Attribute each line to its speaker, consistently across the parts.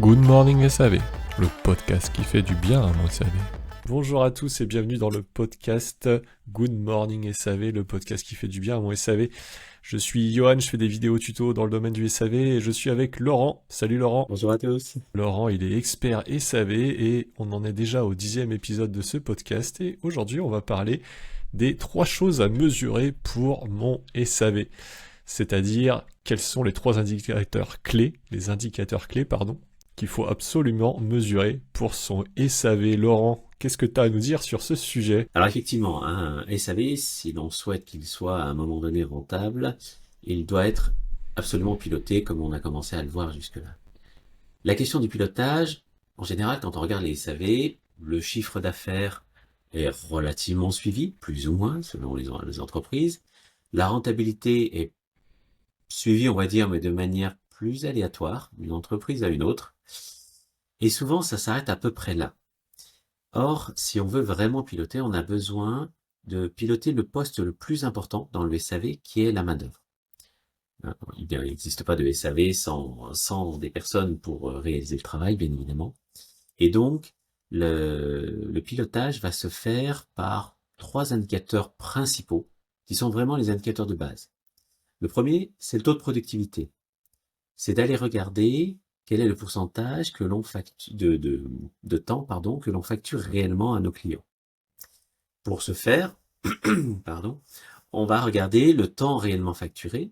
Speaker 1: Good Morning SAV, le podcast qui fait du bien à mon SAV. Bonjour à tous et bienvenue dans le podcast Good Morning SAV, le podcast qui fait du bien à mon SAV. Je suis Johan, je fais des vidéos tutos dans le domaine du SAV et je suis avec Laurent. Salut Laurent.
Speaker 2: Bonjour à tous.
Speaker 1: Laurent, il est expert SAV et on en est déjà au 10e épisode de ce podcast et aujourd'hui on va parler des 3 choses à mesurer pour mon SAV. C'est-à-dire quels sont les 3 indicateurs clés, qu'il faut absolument mesurer pour son SAV. Laurent, qu'est-ce que tu as à nous dire sur ce sujet?
Speaker 2: Alors effectivement, un SAV, si l'on souhaite qu'il soit à un moment donné rentable, il doit être absolument piloté comme on a commencé à le voir jusque-là. La question du pilotage, en général, quand on regarde les SAV, le chiffre d'affaires est relativement suivi, plus ou moins, selon les entreprises. La rentabilité est suivie, on va dire, mais de manière plus aléatoire, d'une entreprise à une autre. Et souvent, ça s'arrête à peu près là. Or, si on veut vraiment piloter, on a besoin de piloter le poste le plus important dans le SAV, qui est la main-d'œuvre. Il n'existe pas de SAV sans des personnes pour réaliser le travail, bien évidemment. Et donc, le pilotage va se faire par 3 indicateurs principaux, qui sont vraiment les indicateurs de base. Le premier, c'est le taux de productivité. C'est d'aller regarder quel est le pourcentage que l'on facture de temps que l'on facture réellement à nos clients. Pour ce faire, on va regarder le temps réellement facturé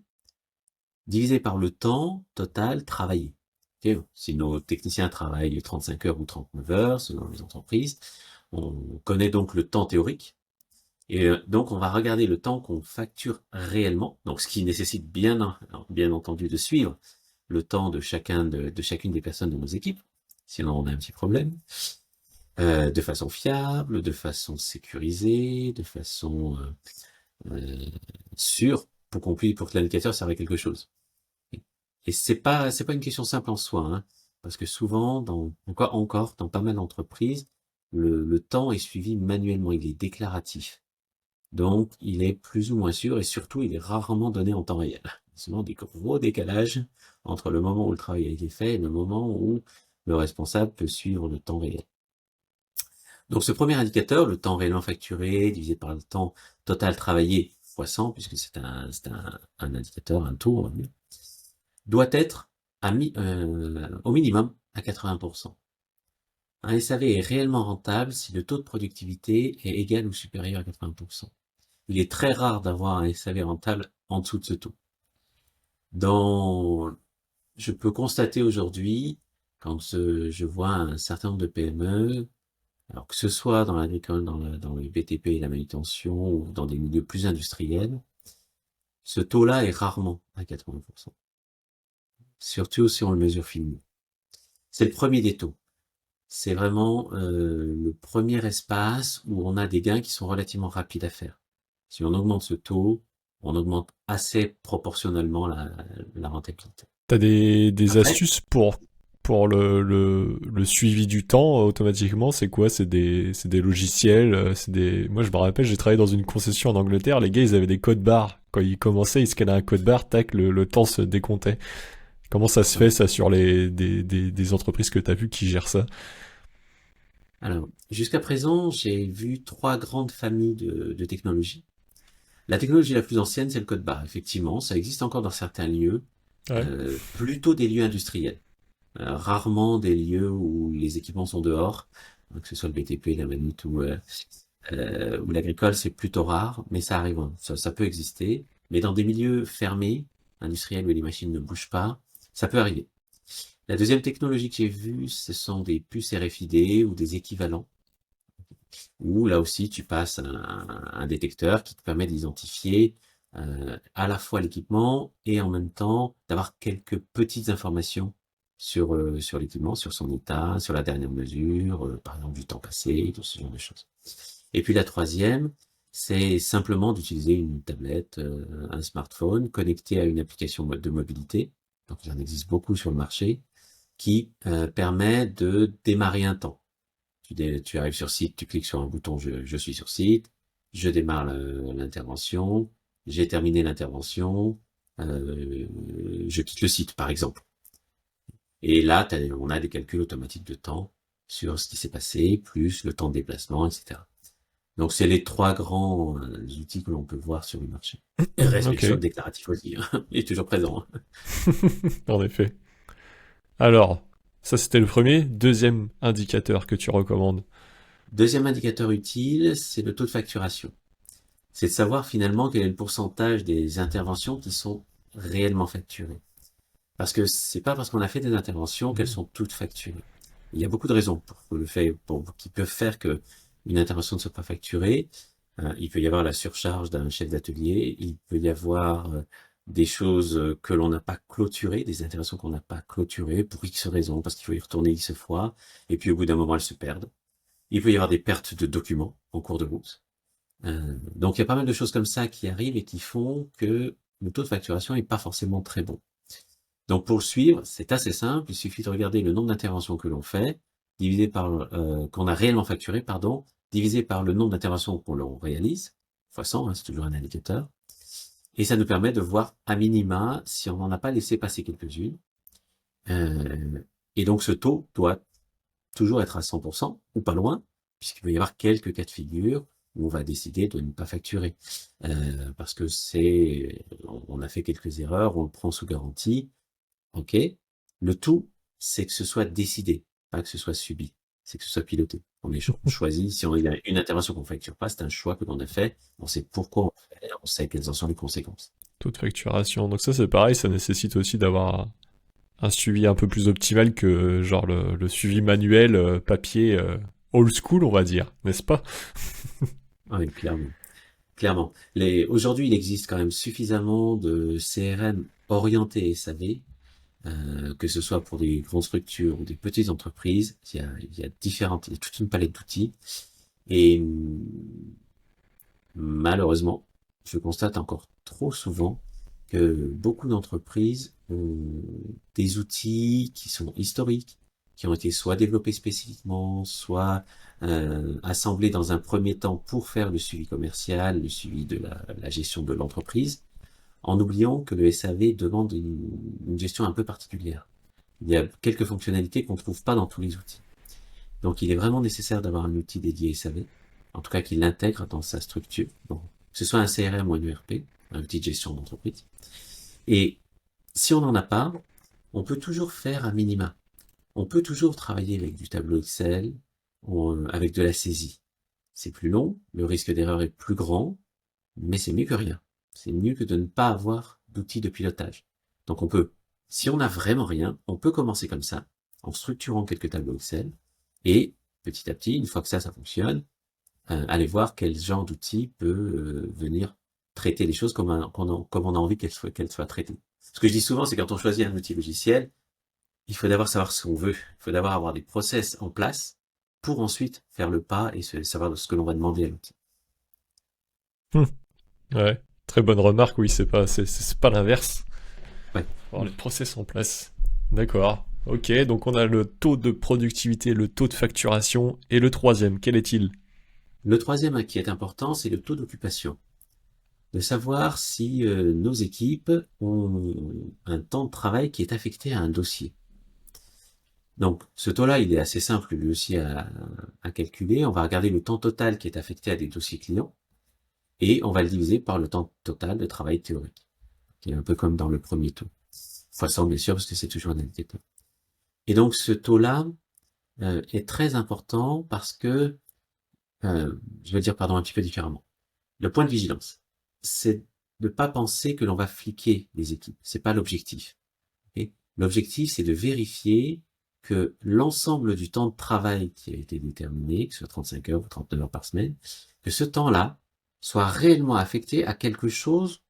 Speaker 2: divisé par le temps total travaillé. Okay, si nos techniciens travaillent 35 heures ou 39 heures selon les entreprises, on connaît donc le temps théorique. Et donc on va regarder le temps qu'on facture réellement, donc ce qui nécessite bien entendu de suivre le temps de chacune des personnes de nos équipes, sinon on a un petit problème, de façon fiable, de façon sécurisée, de façon sûre, pour que l'indicateur serve à quelque chose. Et c'est pas une question simple en soi, hein, parce que souvent, dans pas mal d'entreprises, le temps est suivi manuellement, il est déclaratif. Donc, il est plus ou moins sûr et surtout, il est rarement donné en temps réel. Souvent des gros décalages entre le moment où le travail a été fait et le moment où le responsable peut suivre le temps réel. Donc, ce premier indicateur, le temps réellement facturé divisé par le temps total travaillé fois 100, puisque c'est un indicateur, un taux, doit être au minimum à 80%. Un SAV est réellement rentable si le taux de productivité est égal ou supérieur à 80%. Il est très rare d'avoir un SAV rentable en dessous de ce taux. Je peux constater aujourd'hui, quand je vois un certain nombre de PME, alors que ce soit dans l'agricole, dans le BTP et la manutention, ou dans des milieux plus industriels, ce taux-là est rarement à 80%. Surtout si on le mesure finement. C'est le premier des taux. C'est vraiment le premier espace où on a des gains qui sont relativement rapides à faire. Si on augmente ce taux, on augmente assez proportionnellement la rentabilité.
Speaker 1: T'as des
Speaker 2: Après,
Speaker 1: astuces pour le suivi du temps automatiquement? C'est quoi? C'est des logiciels? Moi je me rappelle, j'ai travaillé dans une concession en Angleterre, les gars ils avaient des codes barres. Quand ils commençaient, ils scannaient un code barre, tac, le temps se décomptait. Comment ça se fait
Speaker 2: ouais.
Speaker 1: ça sur des entreprises que t'as vues qui gèrent ça?
Speaker 2: Alors, jusqu'à présent, j'ai vu 3 grandes familles de technologies. La technologie la plus ancienne, c'est le code barre. Effectivement, ça existe encore dans certains lieux,
Speaker 1: Ouais.
Speaker 2: plutôt des lieux industriels. Rarement des lieux où les équipements sont dehors, que ce soit le BTP, la manut ou l'agricole, c'est plutôt rare, mais ça arrive, hein. Ça peut exister. Mais dans des milieux fermés, industriels où les machines ne bougent pas, ça peut arriver. La deuxième technologie que j'ai vue, ce sont des puces RFID ou des équivalents, où là aussi tu passes un détecteur qui te permet d'identifier à la fois l'équipement et en même temps d'avoir quelques petites informations sur l'équipement, sur son état, sur la dernière mesure, par exemple du temps passé, tout ce genre de choses. Et puis la troisième, c'est simplement d'utiliser une tablette, un smartphone connecté à une application de mobilité. Donc il en existe beaucoup sur le marché qui permet de démarrer un temps. Tu arrives sur site, tu cliques sur un bouton je suis sur site, je démarre l'intervention, j'ai terminé l'intervention, je quitte le site par exemple. Et là, on a des calculs automatiques de temps sur ce qui s'est passé, plus le temps de déplacement, etc. Donc, c'est les trois grands outils que l'on peut voir sur le marché. Et le reste, bien
Speaker 1: Ok,
Speaker 2: sûr, le déclaratif aussi, hein, il est toujours présent.
Speaker 1: en effet. Alors, ça c'était le premier. Deuxième indicateur que tu recommandes.
Speaker 2: Deuxième indicateur utile, c'est le taux de facturation. C'est de savoir finalement quel est le pourcentage des interventions qui sont réellement facturées. Parce que c'est pas parce qu'on a fait des interventions qu'elles sont toutes facturées. Il y a beaucoup de raisons qui peuvent faire que une intervention ne soit pas facturée. Il peut y avoir la surcharge d'un chef d'atelier, il peut y avoir des choses que l'on n'a pas clôturées, des interventions qu'on n'a pas clôturées pour X raisons, parce qu'il faut y retourner X fois, et puis au bout d'un moment elles se perdent. Il peut y avoir des pertes de documents en cours de route. Donc il y a pas mal de choses comme ça qui arrivent et qui font que le taux de facturation n'est pas forcément très bon. Donc pour le suivre, c'est assez simple, il suffit de regarder le nombre d'interventions que l'on fait, divisé par qu'on a réellement facturé, pardon, divisé par le nombre d'interventions qu'on l'on réalise, fois 100, hein, c'est toujours un indicateur, et ça nous permet de voir à minima si on n'en a pas laissé passer quelques-unes. Et donc ce taux doit toujours être à 100% ou pas loin, puisqu'il peut y avoir quelques cas de figure où on va décider de ne pas facturer, parce que on a fait quelques erreurs, on le prend sous garantie. Ok. Le tout, c'est que ce soit décidé, pas que ce soit subi. C'est que ce soit piloté. On est choisi. Si il y a une intervention qu'on ne facture pas, c'est un choix que l'on a fait. On sait pourquoi on le fait, on sait quelles en sont les conséquences.
Speaker 1: Taux de facturation. Donc ça c'est pareil, ça nécessite aussi d'avoir un suivi un peu plus optimal que genre le suivi manuel papier old school on va dire, n'est-ce pas?
Speaker 2: Ah oui, clairement. Clairement. Aujourd'hui, il existe quand même suffisamment de CRM orientés SAV, que ce soit pour des grandes structures ou des petites entreprises. Il y a toute une palette d'outils. Et malheureusement, je constate encore trop souvent que beaucoup d'entreprises ont des outils qui sont historiques, qui ont été soit développés spécifiquement, soit assemblés dans un premier temps pour faire le suivi commercial, le suivi de la gestion de l'entreprise, en oubliant que le SAV demande une gestion un peu particulière. Il y a quelques fonctionnalités qu'on ne trouve pas dans tous les outils. Donc il est vraiment nécessaire d'avoir un outil dédié SAV, en tout cas qui l'intègre dans sa structure, bon, que ce soit un CRM ou un ERP, un outil de gestion d'entreprise. Et si on n'en a pas, on peut toujours faire un minima. On peut toujours travailler avec du tableau Excel, ou avec de la saisie. C'est plus long, le risque d'erreur est plus grand, mais c'est mieux que rien. C'est mieux que de ne pas avoir d'outils de pilotage. Donc on peut, si on n'a vraiment rien, on peut commencer comme ça, en structurant quelques tableaux Excel, et petit à petit, une fois que ça fonctionne, aller voir quel genre d'outil peut venir traiter les choses comme on a envie qu'elles soient traitées. Ce que je dis souvent, c'est quand on choisit un outil logiciel, il faut d'abord savoir ce qu'on veut. Il faut d'abord avoir des process en place pour ensuite faire le pas et savoir ce que l'on va demander à l'outil.
Speaker 1: Ouais, très bonne remarque, oui, c'est pas l'inverse.
Speaker 2: Ouais.
Speaker 1: Avoir les process en place. D'accord. Ok, donc on a le taux de productivité, le taux de facturation, et le troisième, quel est-il?
Speaker 2: Le troisième qui est important, c'est le taux d'occupation. De savoir si nos équipes ont un temps de travail qui est affecté à un dossier. Donc, ce taux-là, il est assez simple lui aussi à calculer. On va regarder le temps total qui est affecté à des dossiers clients et on va le diviser par le temps total de travail théorique, qui est un peu comme dans le premier taux. Fois 100, bien sûr, parce que c'est toujours un indicateur. Et donc, ce taux-là est très important parce que, je vais dire, pardon, un petit peu différemment. Le point de vigilance, c'est de ne pas penser que l'on va fliquer les équipes. C'est pas l'objectif. Okay. L'objectif, c'est de vérifier que l'ensemble du temps de travail qui a été déterminé, que ce soit 35 heures ou 39 heures par semaine, que ce temps-là soit réellement affecté à quelque chose,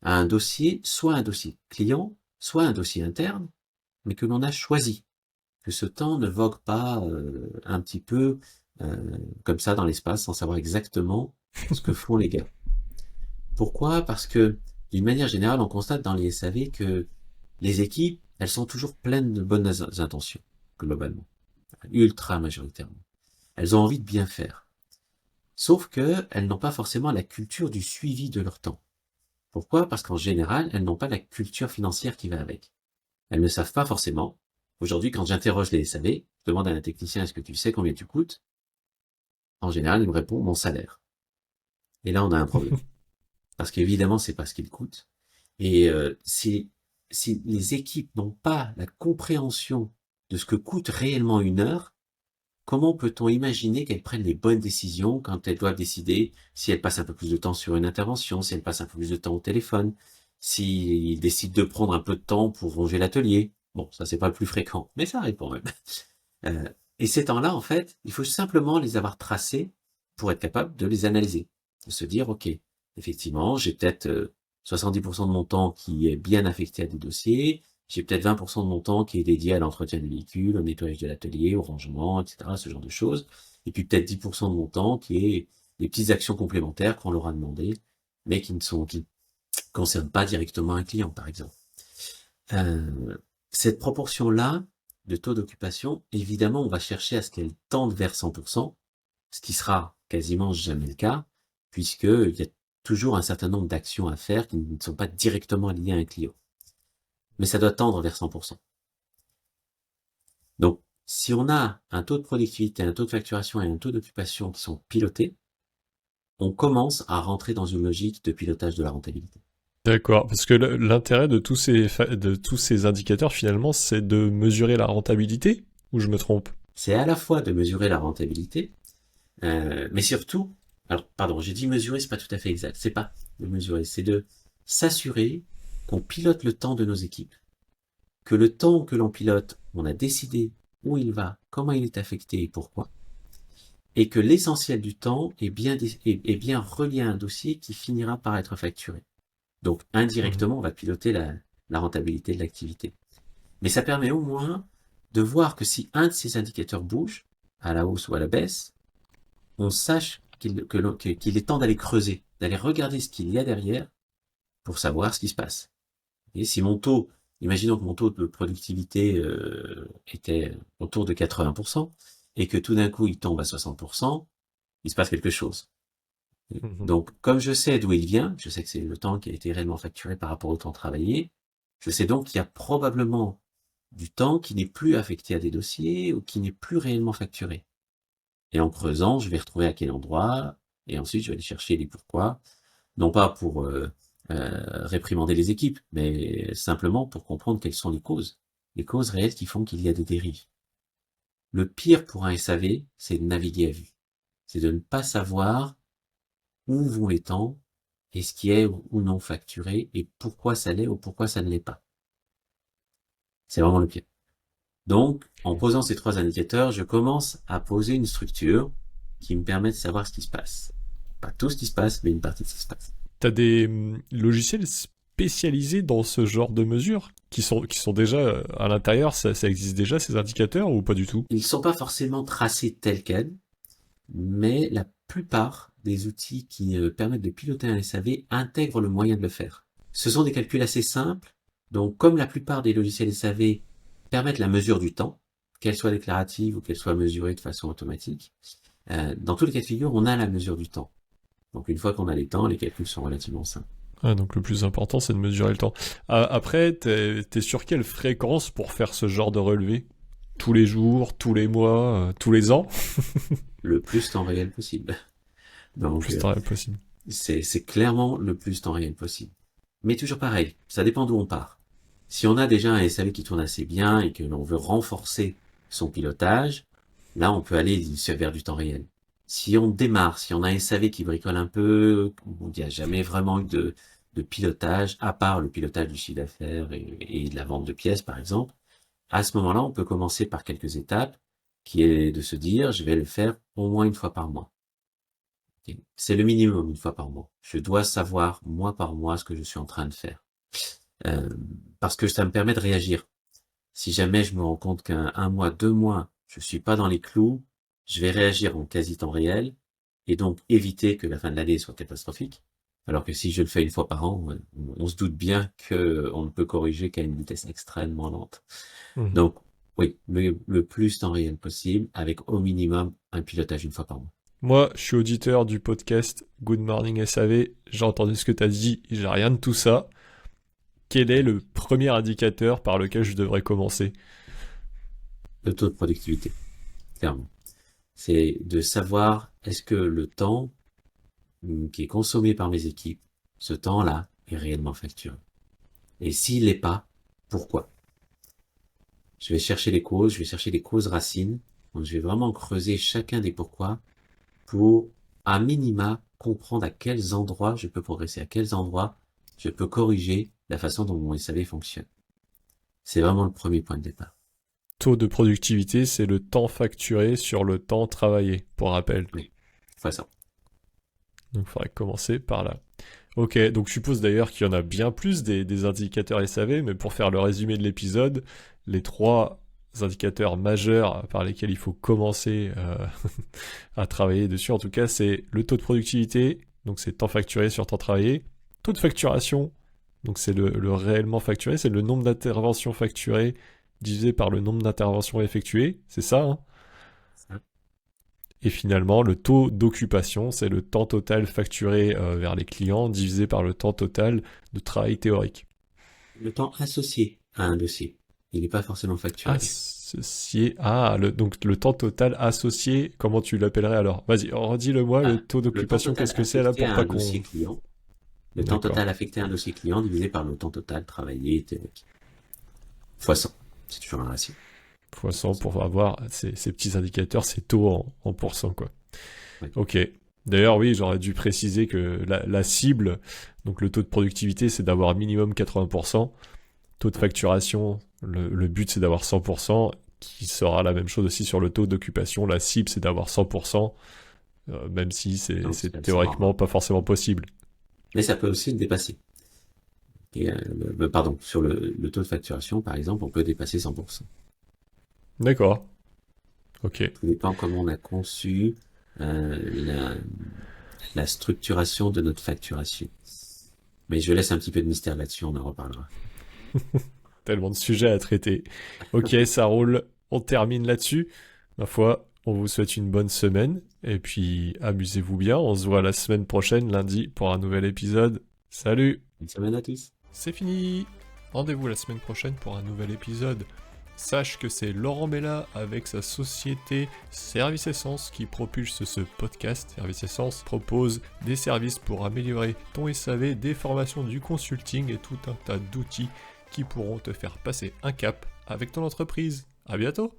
Speaker 2: à un dossier, soit un dossier client, soit un dossier interne, mais que l'on a choisi. Que ce temps ne vogue pas un petit peu comme ça dans l'espace sans savoir exactement ce que font les gars. Pourquoi? Parce que d'une manière générale, on constate dans les SAV que les équipes, elles sont toujours pleines de bonnes intentions, globalement, ultra majoritairement. Elles ont envie de bien faire. Sauf que elles n'ont pas forcément la culture du suivi de leur temps. Pourquoi? Parce qu'en général, elles n'ont pas la culture financière qui va avec. Elles ne savent pas forcément Aujourd'hui, quand j'interroge les SAV, je demande à un technicien, est-ce que tu sais combien tu coûtes? En général, il me répond mon salaire. Et là, on a un problème. Parce qu'évidemment, c'est pas ce qu'il coûte. Et si les équipes n'ont pas la compréhension de ce que coûte réellement une heure, comment peut-on imaginer qu'elles prennent les bonnes décisions quand elles doivent décider si elles passent un peu plus de temps sur une intervention, si elles passent un peu plus de temps au téléphone, s'ils décident de prendre un peu de temps pour ranger l'atelier? Bon, ça c'est pas le plus fréquent, mais ça arrive quand même. Et ces temps-là, en fait, il faut simplement les avoir tracés pour être capable de les analyser. De se dire, OK, effectivement, j'ai peut-être 70% de mon temps qui est bien affecté à des dossiers, j'ai peut-être 20% de mon temps qui est dédié à l'entretien du véhicule, au nettoyage de l'atelier, au rangement, etc., ce genre de choses. Et puis peut-être 10% de mon temps qui est des petites actions complémentaires qu'on leur a demandé, mais qui ne concernent pas directement un client, par exemple. Cette proportion-là de taux d'occupation, évidemment, on va chercher à ce qu'elle tende vers 100%, ce qui sera quasiment jamais le cas, puisqu'il y a toujours un certain nombre d'actions à faire qui ne sont pas directement liées à un client. Mais ça doit tendre vers 100%. Donc, si on a un taux de productivité, un taux de facturation et un taux d'occupation qui sont pilotés, on commence à rentrer dans une logique de pilotage de la rentabilité.
Speaker 1: D'accord, parce que l'intérêt de de tous ces indicateurs, finalement, c'est de mesurer la rentabilité, ou je me trompe?
Speaker 2: C'est à la fois de mesurer la rentabilité, mais surtout, alors pardon, j'ai dit mesurer, c'est pas tout à fait exact, c'est pas de mesurer, c'est de s'assurer qu'on pilote le temps de nos équipes, que le temps que l'on pilote, on a décidé où il va, comment il est affecté et pourquoi, et que l'essentiel du temps est bien relié à un dossier qui finira par être facturé. Donc indirectement, on va piloter la rentabilité de l'activité. Mais ça permet au moins de voir que si un de ces indicateurs bouge, à la hausse ou à la baisse, on sache qu'il est temps d'aller creuser, d'aller regarder ce qu'il y a derrière pour savoir ce qui se passe. Et si mon taux, imaginons que mon taux de productivité était autour de 80%, et que tout d'un coup il tombe à 60%, il se passe quelque chose. Donc, comme je sais d'où il vient, je sais que c'est le temps qui a été réellement facturé par rapport au temps travaillé, je sais donc qu'il y a probablement du temps qui n'est plus affecté à des dossiers ou qui n'est plus réellement facturé. Et en creusant, je vais retrouver à quel endroit, et ensuite je vais aller chercher les pourquoi, non pas pour réprimander les équipes, mais simplement pour comprendre quelles sont les causes réelles qui font qu'il y a des dérives. Le pire pour un SAV, c'est de naviguer à vue. C'est de ne pas savoir où vont les temps, et ce qui est ou non facturé, et pourquoi ça l'est ou pourquoi ça ne l'est pas. C'est vraiment le pire. Donc, en posant ces trois indicateurs, je commence à poser une structure qui me permet de savoir ce qui se passe. Pas tout ce qui se passe, mais une partie de ce qui se passe.
Speaker 1: T'as des logiciels spécialisés dans ce genre de mesures qui sont déjà à l'intérieur, ça existe déjà ces indicateurs ou pas du tout?
Speaker 2: Ils ne sont pas forcément tracés tels quels, mais la plupart des outils qui permettent de piloter un SAV intègrent le moyen de le faire. Ce sont des calculs assez simples, donc comme la plupart des logiciels SAV permettent la mesure du temps, qu'elle soit déclarative ou qu'elle soit mesurée de façon automatique, dans tous les cas de figure, on a la mesure du temps. Donc une fois qu'on a les temps, les calculs sont relativement simples.
Speaker 1: Ah, donc le plus important, c'est de mesurer le temps. Après, t'es sur quelle fréquence pour faire ce genre de relevé? Tous les jours, tous les mois, tous les ans?
Speaker 2: Le plus temps réel possible.
Speaker 1: Le
Speaker 2: Donc
Speaker 1: plus tard possible.
Speaker 2: c'est clairement le plus temps réel possible. Mais toujours pareil, ça dépend d'où on part. Si on a déjà un SAV qui tourne assez bien et que l'on veut renforcer son pilotage, là on peut aller vers du temps réel. Si on démarre, si on a un SAV qui bricole un peu, où il n'y a jamais vraiment eu de pilotage, à part le pilotage du chiffre d'affaires et de la vente de pièces par exemple, à ce moment-là on peut commencer par quelques étapes, qui est de se dire je vais le faire au moins une fois par mois. C'est le minimum une fois par mois. Je dois savoir mois par mois ce que je suis en train de faire. Parce que ça me permet de réagir. Si jamais je me rends compte qu'un mois, 2 mois, je suis pas dans les clous, je vais réagir en quasi temps réel et donc éviter que la fin de l'année soit catastrophique. Alors que si je le fais une fois par an, on se doute bien qu'on ne peut corriger qu'à une vitesse extrêmement lente. Donc, oui, le plus temps réel possible, avec au minimum un pilotage une fois par mois.
Speaker 1: Moi, je suis auditeur du podcast Good Morning SAV, j'ai entendu ce que t'as dit, j'ai rien de tout ça. Quel est le premier indicateur par lequel je devrais commencer?
Speaker 2: le taux de productivité, clairement. C'est de savoir est-ce que le temps qui est consommé par mes équipes, ce temps-là est réellement facturé. Et s'il l'est pas, pourquoi? Je vais chercher les causes, je vais chercher les causes racines. Donc je vais vraiment creuser chacun des pourquoi pour, à minima, comprendre à quels endroits je peux progresser, à quels endroits je peux corriger la façon dont mon SAV fonctionne. C'est vraiment le premier point de départ.
Speaker 1: Taux de productivité, c'est le temps facturé sur le temps travaillé, pour rappel.
Speaker 2: Oui, fois ça.
Speaker 1: Donc il faudrait commencer par là. Ok, donc je suppose d'ailleurs qu'il y en a bien plus des indicateurs SAV, mais pour faire le résumé de l'épisode, les 3 indicateurs majeurs par lesquels il faut commencer à travailler dessus, en tout cas, c'est le taux de productivité, donc c'est temps facturé sur temps travaillé, taux de facturation, donc c'est le réellement facturé, c'est le nombre d'interventions facturées divisé par le nombre d'interventions effectuées, c'est ça, hein? Et finalement, le taux d'occupation, c'est le temps total facturé vers les clients divisé par le temps total de travail théorique.
Speaker 2: Le temps associé à un dossier. Il n'est pas forcément facturé.
Speaker 1: Associé à donc le temps total associé, comment tu l'appellerais alors? Vas-y, redis-le-moi, le taux d'occupation, qu'est-ce que c'est là pour pas qu'on...
Speaker 2: dossier client. Le temps total affecté à un dossier client divisé par le temps total travaillé théorique. Fois 100. C'est toujours un ratio.
Speaker 1: Fois 100 pour avoir ces petits indicateurs, ces taux en pourcents, quoi.
Speaker 2: Oui.
Speaker 1: Ok. D'ailleurs, oui, j'aurais dû préciser que la cible, donc le taux de productivité, c'est d'avoir minimum 80%. Taux de facturation, le but, c'est d'avoir 100%, qui sera la même chose aussi sur le taux d'occupation. La cible, c'est d'avoir 100%, même si c'est théoriquement pas forcément possible.
Speaker 2: Mais ça peut aussi le dépasser. Et, pardon, sur le taux de facturation, par exemple, on peut dépasser 100%.
Speaker 1: D'accord. Ok.
Speaker 2: Tout dépend comment on a conçu la structuration de notre facturation. Mais je laisse un petit peu de mystère là-dessus, on en reparlera.
Speaker 1: Tellement de sujets à traiter. Ok, ça roule. On termine là-dessus. Ma foi, on vous souhaite une bonne semaine. Et puis, amusez-vous bien. On se voit la semaine prochaine, lundi, pour un nouvel épisode. Salut!
Speaker 2: Bonne semaine à tous!
Speaker 1: C'est fini! Rendez-vous la semaine prochaine pour un nouvel épisode. Sache que c'est Laurent Mella avec sa société Service Essence qui propulse ce podcast. Service Essence propose des services pour améliorer ton SAV, des formations, du consulting et tout un tas d'outils qui pourront te faire passer un cap avec ton entreprise. À bientôt!